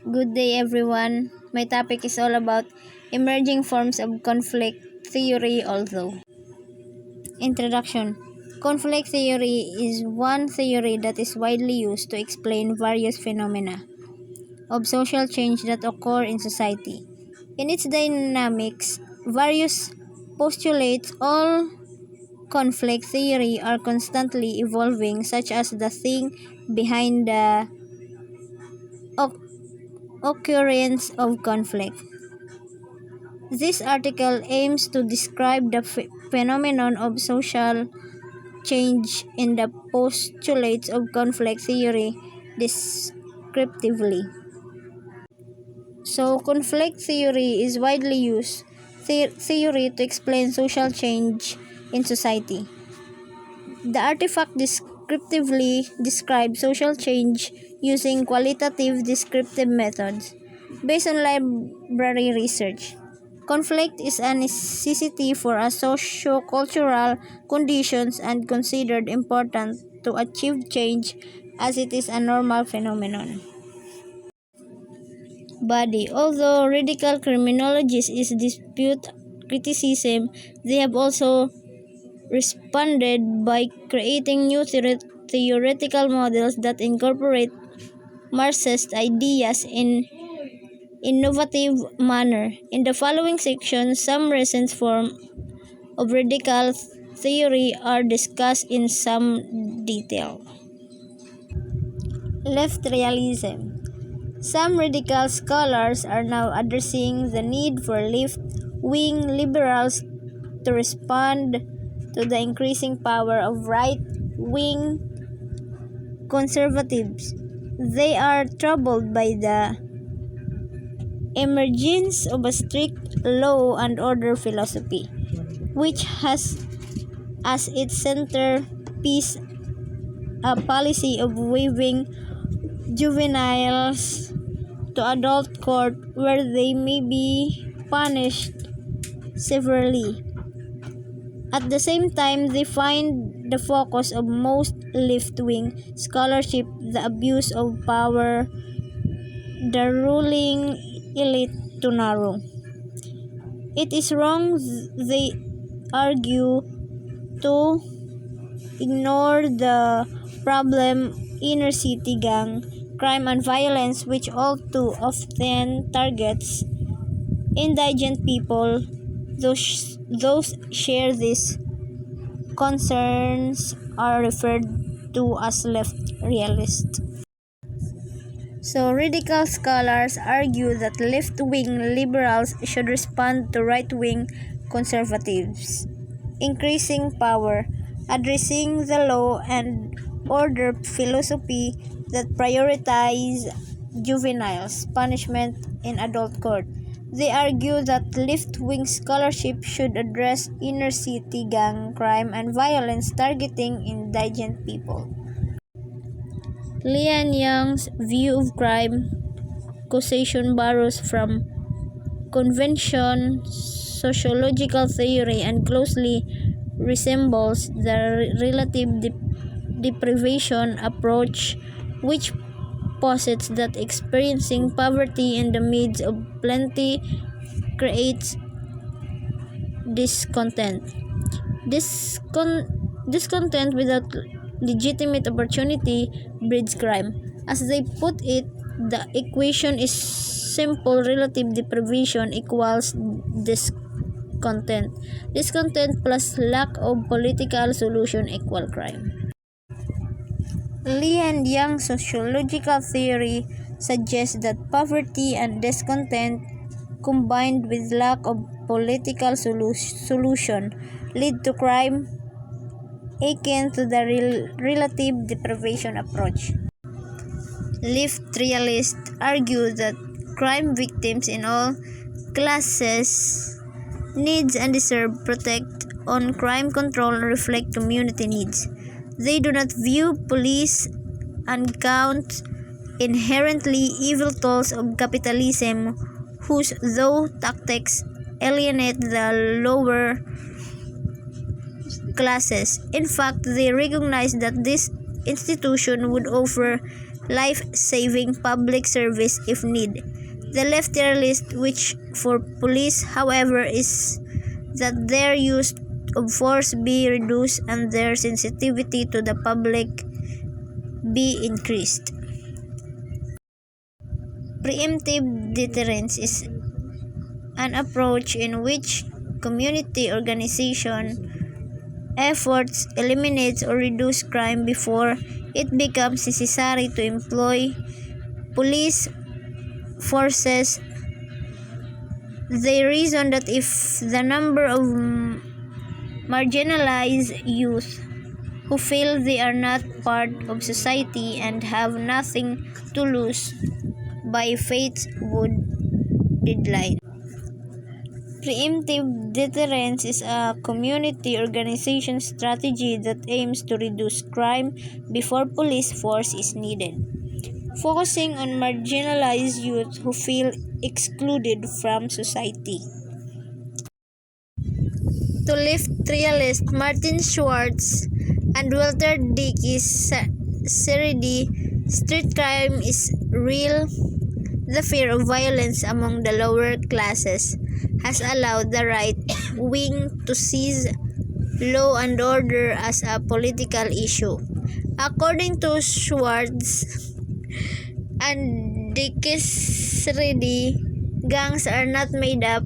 Good day, everyone. My topic is all about emerging forms of conflict theory. Introduction. Conflict theory is one theory that is widely used to explain various phenomena of social change that occur in society. In its dynamics, various postulates all conflict theory are constantly evolving, such as the thing behind the occurrence of conflict. This article aims to describe the phenomenon of social change in the postulates of conflict theory descriptively. So, conflict theory is widely used theory to explain social change in society. The artifact descriptively describes social change using qualitative descriptive methods based on library research. Conflict is a necessity for a socio-cultural conditions and considered important to achieve change as it is a normal phenomenon. Body. Although radical criminologists is dispute criticism, they have also responded by creating new theoretical models that incorporate Marxist ideas in innovative manner. In the following section, some recent forms of radical theory are discussed in some detail. Left realism. Some radical scholars are now addressing the need for left-wing liberals to respond to the increasing power of right-wing conservatives. They are troubled by the emergence of a strict law and order philosophy, which has as its centerpiece a policy of waiving juveniles to adult court where they may be punished severely. At the same time, they find the focus of most left-wing scholarship the abuse of power, the ruling elite to narrow. It is wrong, they argue, to ignore the problem inner city gang crime and violence, which all too often targets indigent people. Those share these concerns are referred to as left realists. So, radical scholars argue that left-wing liberals should respond to right-wing conservatives, increasing power, addressing the law and order philosophy that prioritize juveniles' punishment in adult court. They argue that left-wing scholarship should address inner-city gang crime and violence targeting indigent people. Lian Yang's view of crime causation borrows from convention sociological theory and closely resembles the relative deprivation approach, which posits that experiencing poverty in the midst of plenty creates discontent. Discontent without legitimate opportunity breeds crime. As they put it, the equation is simple: relative deprivation equals discontent. Discontent plus lack of political solution equal crime. Li and Young's sociological theory suggests that poverty and discontent combined with lack of political solution lead to crime akin to the relative deprivation approach. Left realists argue that crime victims in all classes needs and deserve protect on crime control reflect community needs. They do not view police and count inherently evil tools of capitalism whose though tactics alienate the lower classes. In fact, they recognize that this institution would offer life-saving public service if need. The left tier list, which for police, however, is that their use of force be reduced and their sensitivity to the public be increased. Preemptive deterrence is an approach in which community organization efforts eliminate or reduce crime before it becomes necessary to employ police forces. They reason that if the number of marginalized youth who feel they are not part of society and have nothing to lose by fate's would deadline. Preemptive deterrence is a community organization strategy that aims to reduce crime before police force is needed, focusing on marginalized youth who feel excluded from society. To lift trialist Martin Schwartz and Walter Dickey's Seredi, street crime is real. The fear of violence among the lower classes has allowed the right wing to seize law and order as a political issue. According to Schwartz and Dickey's Seredi, gangs are not made up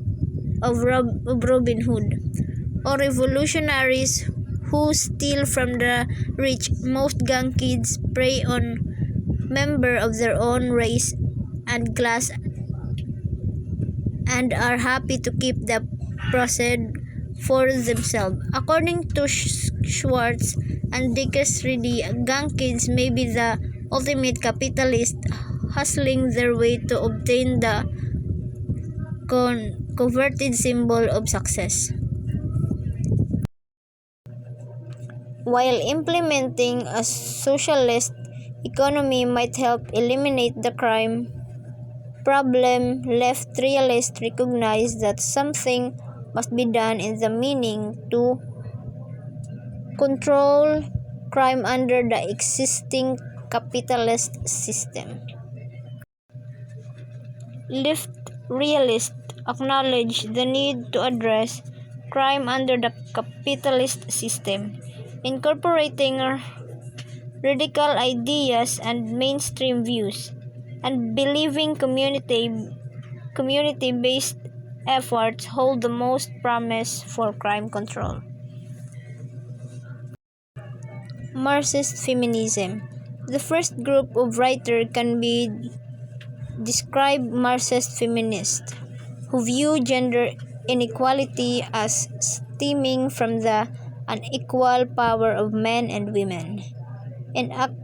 of Robin Hood or revolutionaries who steal from the rich. Most gang kids prey on members of their own race and class and are happy to keep the proceed for themselves. According to Schwartz and Dickey-Seredi, gang kids may be the ultimate capitalist, hustling their way to obtain the coveted symbol of success. While implementing a socialist economy might help eliminate the crime problem, left realists recognize that something must be done in the meaning to control crime under the existing capitalist system. Left realists acknowledge the need to address crime under the capitalist system, incorporating radical ideas and mainstream views, and believing community-based efforts hold the most promise for crime control. Marxist feminism. The first group of writers can be described Marxist feminists, who view gender inequality as stemming from the unequal power of men and women. In a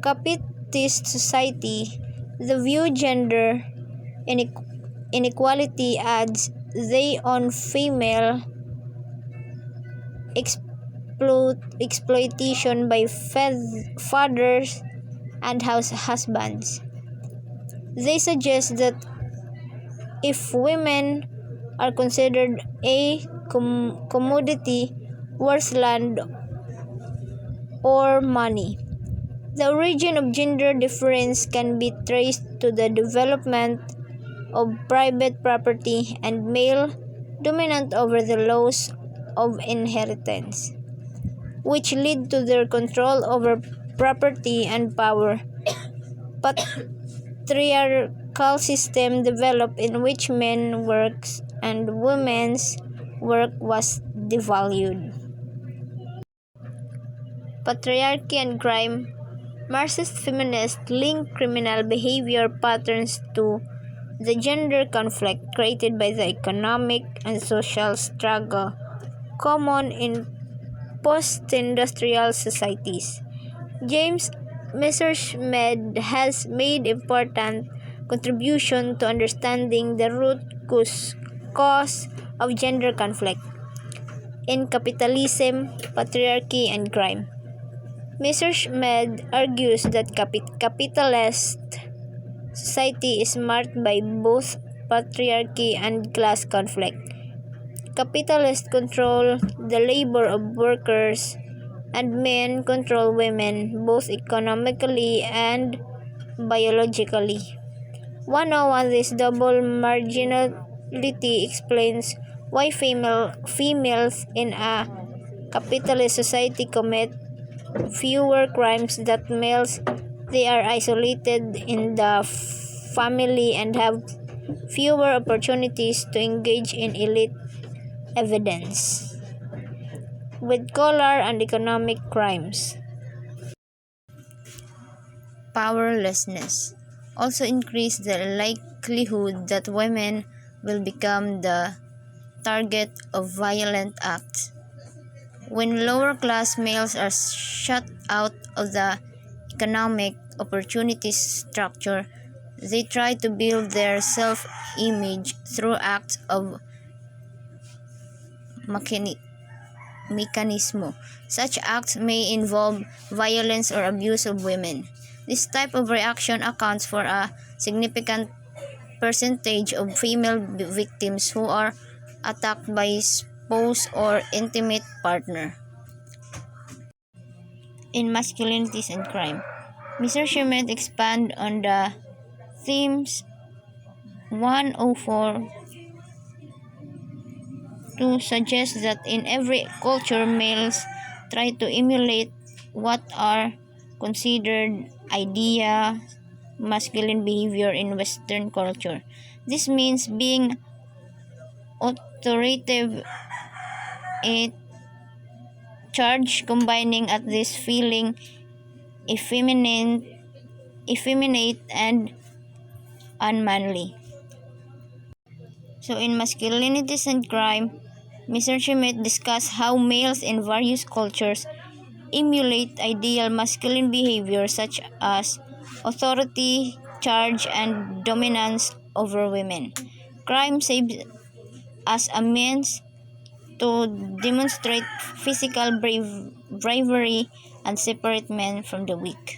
capitalist society, the view gender inequality adds they on female exploitation by fathers and husbands. They suggest that if women are considered a commodity worth land or money, the origin of gender difference can be traced to the development of private property and male dominance over the laws of inheritance, which lead to their control over property and power. Patriarchal system developed in which men works and women's work was devalued. Patriarchy and crime. Marxist feminists link criminal behavior patterns to the gender conflict created by the economic and social struggle common in post-industrial societies. James Messerschmidt has made important contribution to understanding the root cause of gender conflict in capitalism, patriarchy, and crime. Messerschmidt argues that capitalist society is marked by both patriarchy and class conflict. Capitalists control the labor of workers, and men control women, both economically and biologically. 101. This double marginality explains why females in a capitalist society commit fewer crimes than males. They are isolated in the family and have fewer opportunities to engage in elite evidence with color and economic crimes. Powerlessness also increase the likelihood that women will become the target of violent acts. When lower class males are shut out of the economic opportunities structure, they try to build their self-image through acts of mechanismo. Such acts may involve violence or abuse of women. This type of reaction accounts for a significant percentage of female victims who are attacked by spouse or intimate partner. In Masculinities and Crime, Mr. Schmidt expand on the themes 104 to suggest that in every culture males try to emulate what are considered ideal masculine behavior in Western culture. This means being authoritative, a charge combining at this feeling effeminate and unmanly. So in Masculinities and Crime, Mr. Schmidt discussed how males in various cultures emulate ideal masculine behavior such as authority, charge, and dominance over women. Crime serves as a means to demonstrate physical bravery and separate men from the weak.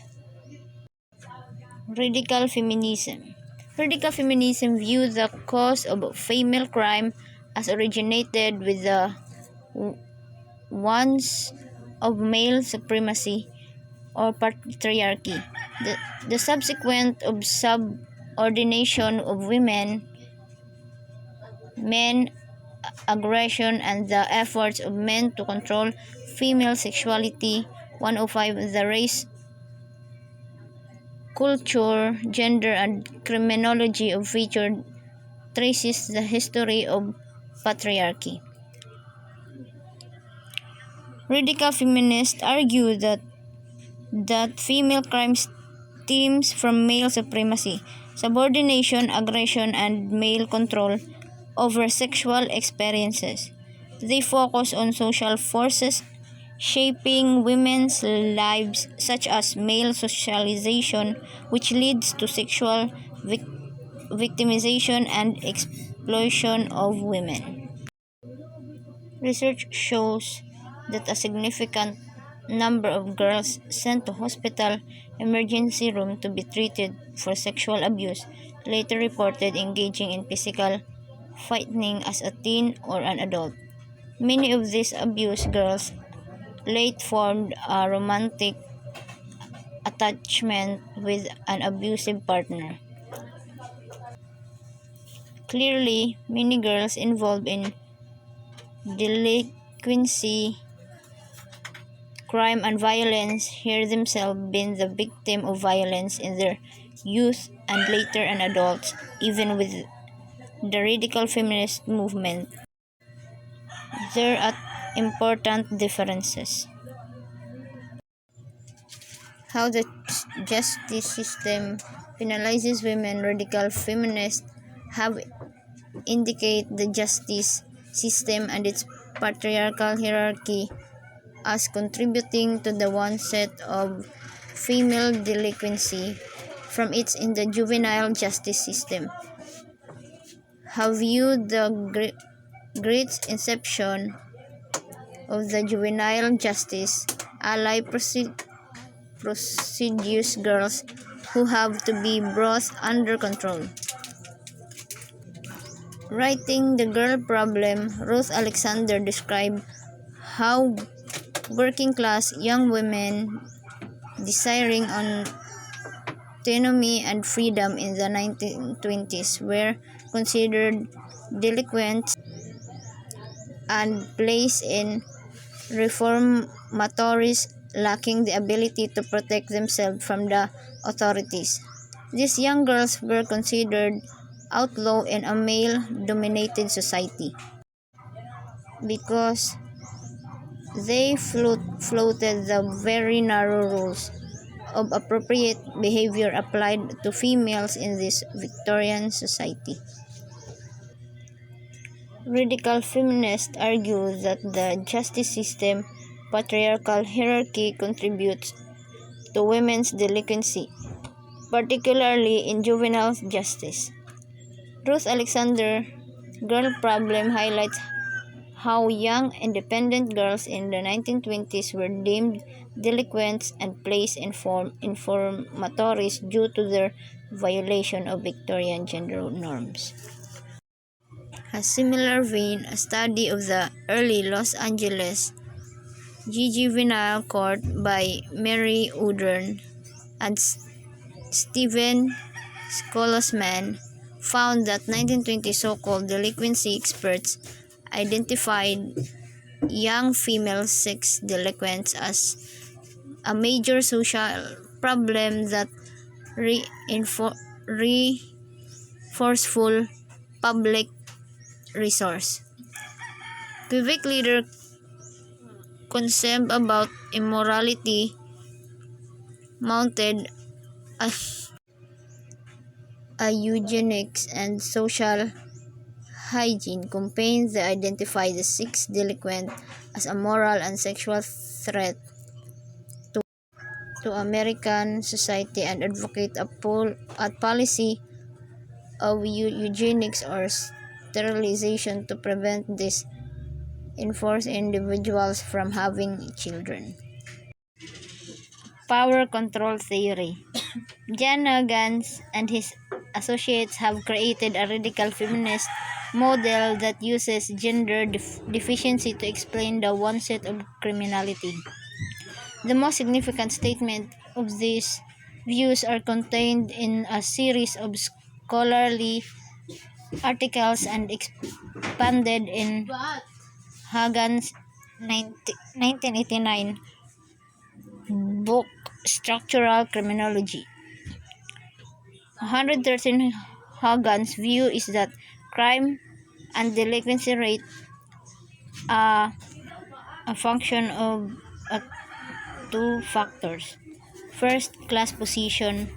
Radical feminism. Radical feminism views the cause of female crime as originated with the ones of male supremacy or patriarchy, the subsequent of subordination of men aggression, and the efforts of men to control female sexuality. 105. The race, culture, gender, and criminology of feature traces the history of patriarchy. Radical feminists argue that female crime stems from male supremacy, subordination, aggression, and male control over sexual experiences. They focus on social forces shaping women's lives, such as male socialization, which leads to sexual victimization and exploitation of women. Research shows that a significant number of girls sent to hospital emergency room to be treated for sexual abuse later reported engaging in physical fighting as a teen or an adult. Many of these abused girls late formed a romantic attachment with an abusive partner. Clearly, many girls involved in delinquency, crime, and violence hear themselves been the victim of violence in their youth and later an adult, even with the radical feminist movement. There are important differences. How the justice system penalizes women. Radical feminists have indicate the justice system and its patriarchal hierarchy as contributing to the onset of female delinquency from its in the juvenile justice system. Have viewed the great inception of the juvenile justice ally procedures girls who have to be brought under control. Writing The Girl Problem, Ruth Alexander described how working class young women desiring autonomy and freedom in the 1920s were considered delinquents and placed in reformatories lacking the ability to protect themselves from the authorities. These young girls were considered outlaw in a male-dominated society because they floated the very narrow rules of appropriate behavior applied to females in this Victorian society. Radical feminists argue that the justice system patriarchal hierarchy contributes to women's delinquency, particularly in juvenile justice. Ruth Alexander Girl Problem highlights how young independent girls in the 1920s were deemed delinquents and placed in reformatories due to their violation of Victorian gender norms. A similar vein, a study of the early Los Angeles juvenile court by Mary Udern and Stephen Scholosman found that 1920 so-called delinquency experts identified young female sex delinquents as a major social problem that reinforceful public resource. Civic leader concerned about immorality mounted a eugenics and social hygiene campaign that identified the sex delinquent as a moral and sexual threat to American society and advocate a policy of eugenics or sterilization to prevent these enforced individuals from having children. Power control theory. John Huggins and his associates have created a radical feminist model that uses gender deficiency to explain the onset of criminality. The most significant statement of these views are contained in a series of scholarly articles and expanded in Huggins' 1989 book Structural Criminology. 113 Huggins' view is that crime and delinquency rate are a function of two factors. First, class position,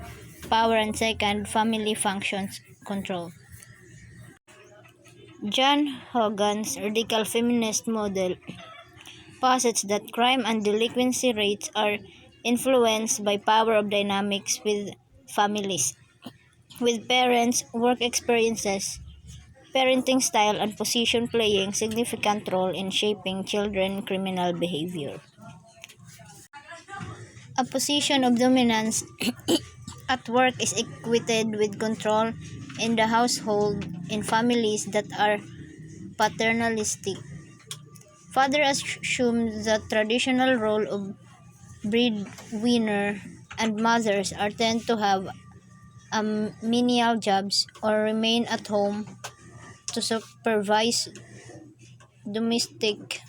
power, and second, family functions control. John Huggins' radical feminist model posits that crime and delinquency rates are influenced by power of dynamics with families, with parents, work experiences, parenting style, and position playing significant role in shaping children's criminal behavior. A position of dominance at work is equated with control in the household in families that are paternalistic. Father assumes the traditional role of breadwinner, and mothers are tend to have menial jobs or remain at home to supervise domestic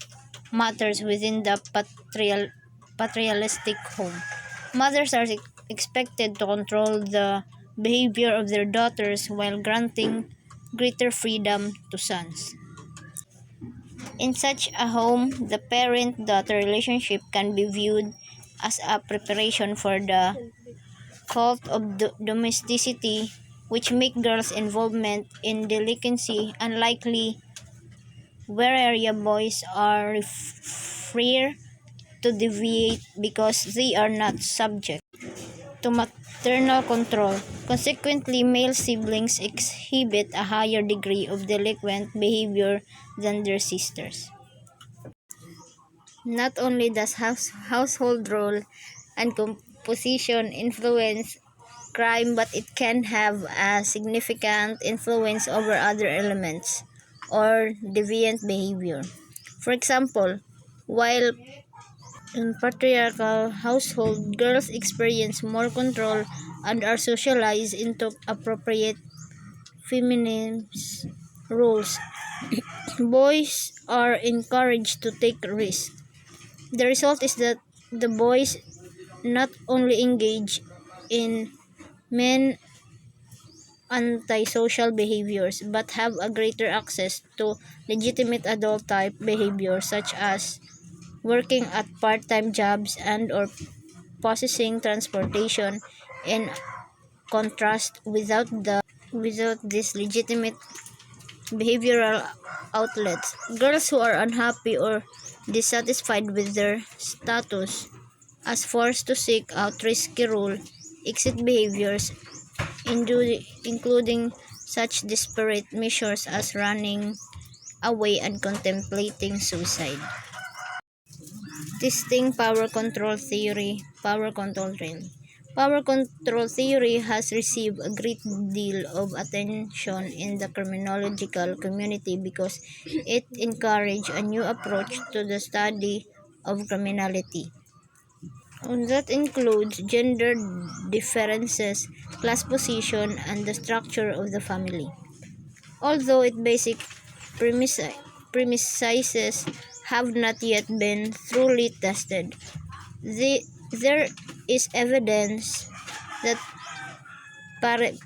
matters within the patriarchalistic home. Mothers are expected to control the behavior of their daughters while granting greater freedom to sons. In such a home, the parent-daughter relationship can be viewed as a preparation for the cult of domesticity, which make girls' involvement in delinquency unlikely, whereas boys are freer to deviate because they are not subject to maternal control. Consequently, male siblings exhibit a higher degree of delinquent behavior than their sisters. Not only does household role and composition influence crime, but it can have a significant influence over other elements or deviant behavior. For example, while in patriarchal households, girls experience more control and are socialized into appropriate feminine roles. Boys are encouraged to take risks. The result is that the boys not only engage in men antisocial behaviors but have a greater access to legitimate adult type behaviors such as working at part-time jobs and or possessing transportation. In contrast, without these legitimate behavioral outlets, girls who are unhappy or dissatisfied with their status as forced to seek out risky role exit behaviors, including such desperate measures as running away and contemplating suicide. Testing power control theory. Power control theory has received a great deal of attention in the criminological community because it encouraged a new approach to the study of criminality. That includes gender differences, class position, and the structure of the family. Although its basic premises have not yet been thoroughly tested, there is evidence that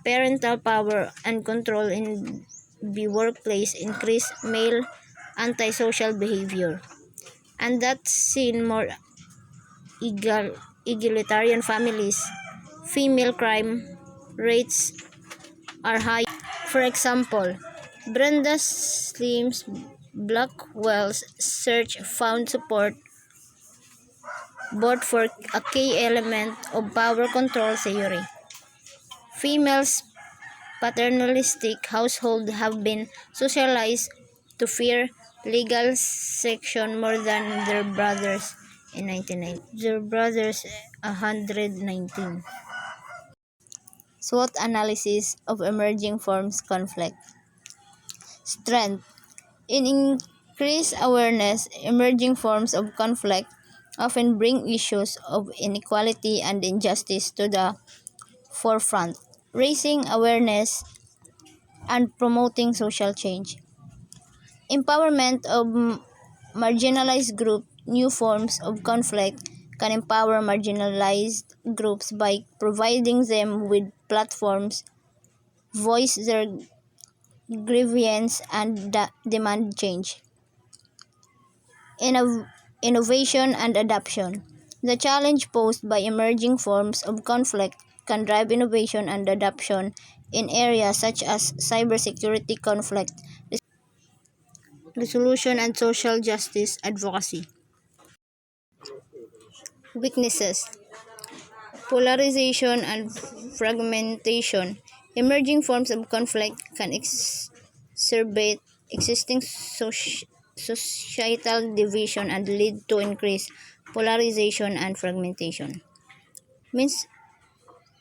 parental power and control in the workplace increase male antisocial behavior, and that seen more egalitarian families, female crime rates are high. For example, Brenda Slim's Blackwell's search found support both for a key element of power control theory. Females paternalistic households have been socialized to fear legal section more than their brothers in 1990. Their brothers 119. SWOT analysis of emerging forms conflict. Strength. In increased awareness, emerging forms of conflict often bring issues of inequality and injustice to the forefront, raising awareness and promoting social change. Empowerment of marginalized groups. New forms of conflict can empower marginalized groups by providing them with platforms, voice their grievance, and demand change. Innovation and adoption. The challenge posed by emerging forms of conflict can drive innovation and adoption in areas such as cybersecurity, conflict resolution, and social justice advocacy. Weaknesses. Polarization and fragmentation. Emerging forms of conflict can exacerbate existing societal division and lead to increased polarization and fragmentation.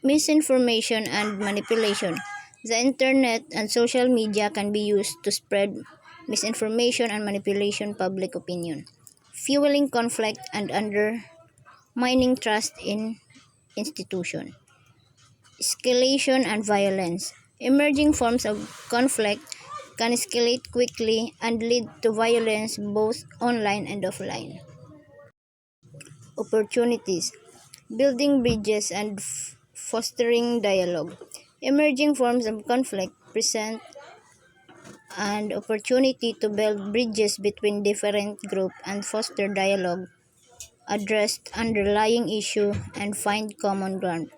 Misinformation and manipulation. The internet and social media can be used to spread misinformation and manipulation public opinion, fueling conflict and undermining trust in institutions. Escalation and violence. Emerging forms of conflict can escalate quickly and lead to violence both online and offline. Opportunities. Building bridges and fostering dialogue. Emerging forms of conflict present an opportunity to build bridges between different groups and foster dialogue, address underlying issues, and find common ground.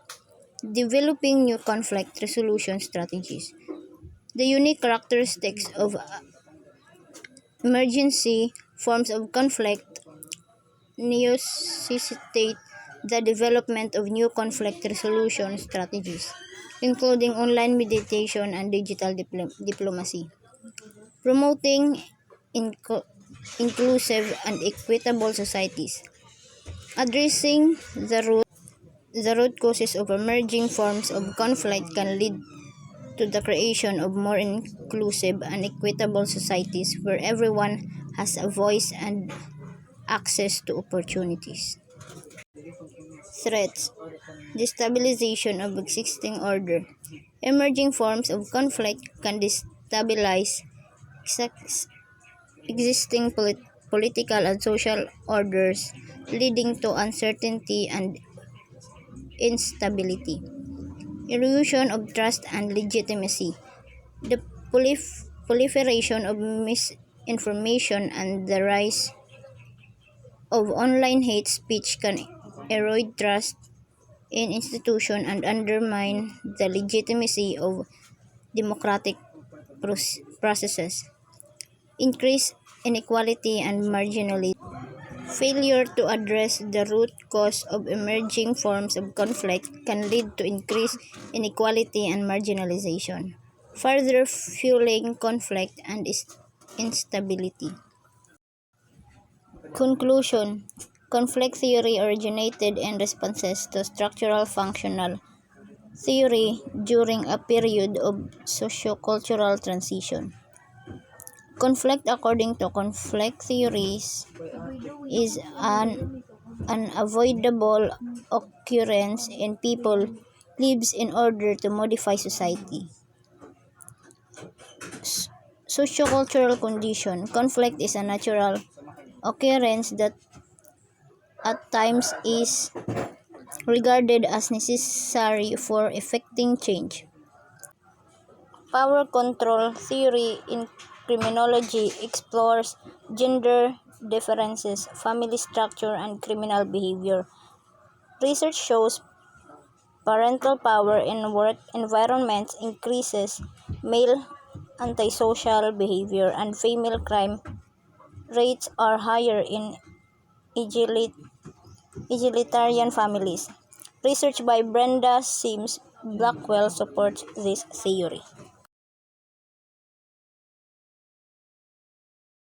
Developing new conflict resolution strategies. The unique characteristics of emergency forms of conflict necessitate the development of new conflict resolution strategies, including online mediation and digital diplomacy. Promoting inclusive and equitable societies. Addressing the root causes of emerging forms of conflict can lead to the creation of more inclusive and equitable societies where everyone has a voice and access to opportunities. threats, destabilization of existing order. Emerging forms of conflict can destabilize existing political and social orders, leading to uncertainty and instability. Erosion of trust and legitimacy. The proliferation of misinformation and the rise of online hate speech can erode trust in institutions and undermine the legitimacy of democratic processes. Increase inequality and marginalism. Failure to address the root cause of emerging forms of conflict can lead to increased inequality and marginalization, further fueling conflict and instability. Conclusion. Conflict theory originated in responses to structural functional theory during a period of sociocultural transition. Conflict, according to conflict theories, is an unavoidable occurrence in people lives in order to modify society. Sociocultural condition. Conflict is a natural occurrence that at times is regarded as necessary for effecting change. Power control theory in criminology explores gender differences, family structure, and criminal behavior. Research shows parental power in work environments increases male antisocial behavior, and female crime rates are higher in egalitarian families. Research by Brenda Sims Blackwell supports this theory.